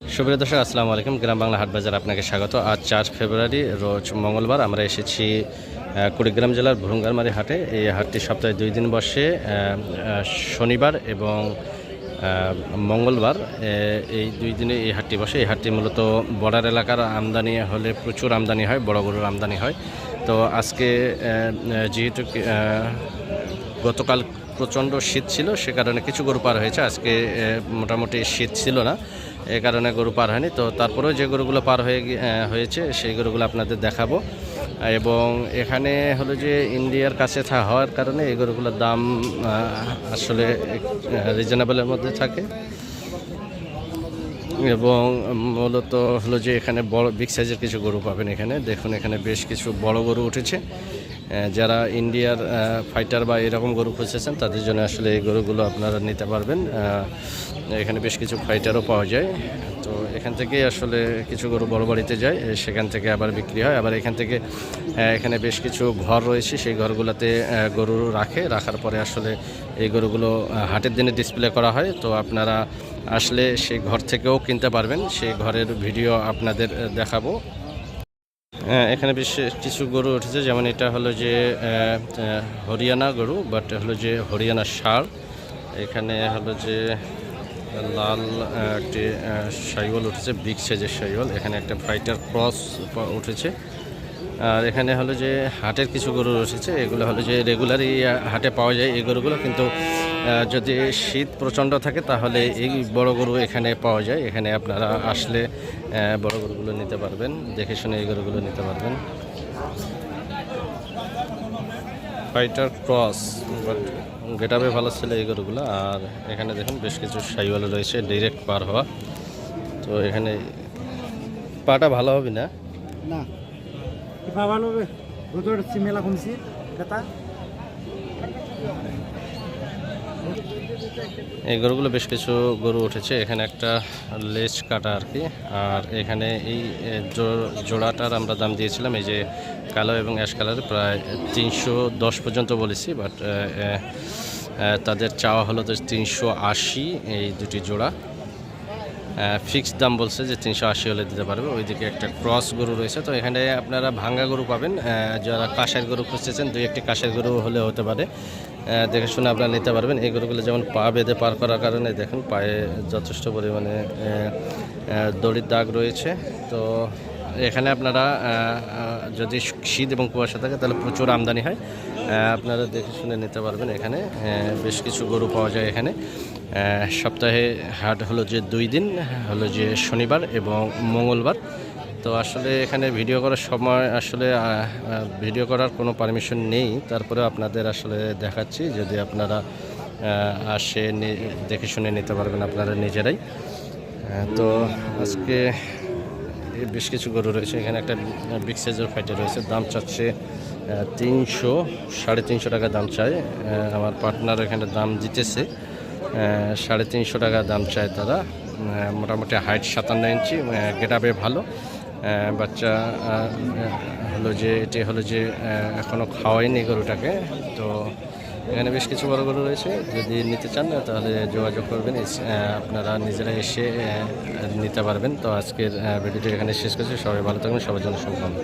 সুপ্রিয় দর্শক, আসসালামু আলাইকুম। গ্রাম বাংলা হাট বাজার আপনাকে স্বাগত। আজ 4 ফেব্রুয়ারি রোজ মঙ্গলবার। আমরা এসেছি কুড়িগ্রাম জেলার ভুরুঙ্গারমারি হাটে। এই হাটটি সপ্তাহে 2 দিন বসে, শনিবার এবং মঙ্গলবার। এই 2 দিনে এই হাটটি বসে। এই হাটটি মূলত বর্ডার এলাকার আমদানি হলে প্রচুর আমদানি হয়, বড় গরুর আমদানি হয়। তো আজকে যেহেতু গতকাল প্রচণ্ড শীত ছিল, সে কারণে কিছু গরু পার হয়েছে। আজকে মোটামুটি শীত ছিল না, এ কারণে গরু পার হয়নি। তো তারপরেও যে গরুগুলো পার হয়েছে সেই গরুগুলো আপনাদের দেখাবো। এবং এখানে হলো যে ইন্ডিয়ার কাছে হওয়ার কারণে এই গরুগুলোর দাম আসলে রিজনেবলের মধ্যে থাকে। এবং মূলত হলো যে এখানে বড় বিগ সাইজের কিছু গরু পাবেন। এখানে দেখুন, এখানে বেশ কিছু বড় গরু উঠেছে। যারা ইন্ডিয়ার ফাইটার বা এরকম গরু খুঁজছেন তাদের জন্য আসলে এই গরুগুলো আপনারা নিতে পারবেন। এখানে বেশ কিছু ফাইটারও পাওয়া যায়। তো এখান থেকে আসলে কিছু গরু বড় বাড়িতে যায়, সেখান থেকে আবার বিক্রি হয়। আবার এখান থেকে এখানে বেশ কিছু ঘর রয়েছে, সেই ঘরগুলোতে গরু রাখার পরে আসলে এই গরুগুলো হাটের দিনে ডিসপ্লে করা হয়। তো আপনারা আসলে সেই ঘর থেকেও কিনতে পারবেন। সেই ঘরের ভিডিও আপনাদের দেখাবো। এখানে বেশ কিছু গরু উঠেছে, যেমন এটা হলো যে হরিয়ানা গরু, বাট হলো যে হরিয়ানা ষাঁড়। এখানে হলো যে লাল একটি শাহিওয়াল উঠেছে, বিগ সাইজের শাহিওয়াল। এখানে একটা ফাইটার ক্রস উঠেছে। আর এখানে হলো যে হাটের কিছু গরু উঠেছে, এগুলো হলো যে রেগুলারই হাটে পাওয়া যায় এই গরুগুলো। কিন্তু যদি শীত প্রচণ্ড থাকে তাহলে এই বড় গরু এখানে পাওয়া যায়। এখানে আপনারা আসলে বড় গরুগুলো নিতে পারবেন, দেখে শুনে এই গরুগুলো নিতে পারবেন। ফাইটার ক্রস, বাট গেটআপে ভালো ছিল এই গরুগুলো। আর এখানে দেখুন বেশ কিছু শাহিওয়াল রয়েছে, ডিরেক্ট পার হওয়া। তো এখানে পাটা ভালো হবে না, না ভালো হবে। মেলা কমছি এই গরুগুলো বেশ কিছু গরু উঠেছে। এখানে একটা লেজ কাটা আর কি। আর এখানে এই জোড়াটার আমরা দাম দিয়েছিলাম, এই যে কালো এবং অ্যাশ কালারে, প্রায় 310 পর্যন্ত বলেছি। বাট তাদের চাওয়া হলো তো 380 এই দুটি জোড়া। ফিক্সড দাম বলছে যে 380 হলে দিতে পারবে। ওইদিকে একটা ক্রস গরু রয়েছে। তো এখানে আপনারা ভাঙ্গা গরু পাবেন। যারা কাঁশের গরু খুঁজতেছেন, 2-1টি কাঁশের গরু হলে হতে পারে, দেখে শুনে আপনারা নিতে পারবেন। এই গরুগুলো যেমন পা বেঁধে পার করার কারণে দেখুন পায়ে যথেষ্ট পরিমাণে দড়ির দাগ রয়েছে। তো এখানে আপনারা যদি শীত এবং কুয়াশা থাকে তাহলে প্রচুর আমদানি হয়, আপনারা দেখে শুনে নিতে পারবেন। এখানে বেশ কিছু গরু পাওয়া যায় এখানে। সপ্তাহে হাট হলো যে 2 দিন, হলো যে শনিবার এবং মঙ্গলবার। তো আসলে এখানে ভিডিও করার সময় আসলে ভিডিও করার কোনো পারমিশন নেই, তারপরে আপনাদের আসলে দেখাচ্ছি। যদি আপনারা আসে দেখে শুনে নিতে পারবেন আপনারা নিজেরাই। তো আজকে বেশ কিছু গরু রয়েছে। এখানে একটা বিগ সাইজের ফাইটার রয়েছে, দাম চাচ্ছে 300-350 টাকা দাম চায়। আমার পার্টনার এখানে দাম দিতেছে 350 টাকা দাম চায় তারা। মোটামুটি হাইট 57 ইঞ্চি, গেটআপে ভালো। বাচ্চা হলো যে এটি হলো যে এখনও খাওয়াইনি গরুটাকে। তো এখানে বেশ কিছু বড় গরু রয়েছে, যদি নিতে চান তাহলে যোগাযোগ করবেন, আপনারা নিজেরা এসে নিতে পারবেন। তো আজকের ভিডিওটি এখানে শেষ করছি। সবাই ভালো থাকবেন, সবার জন্য শুভকামনা।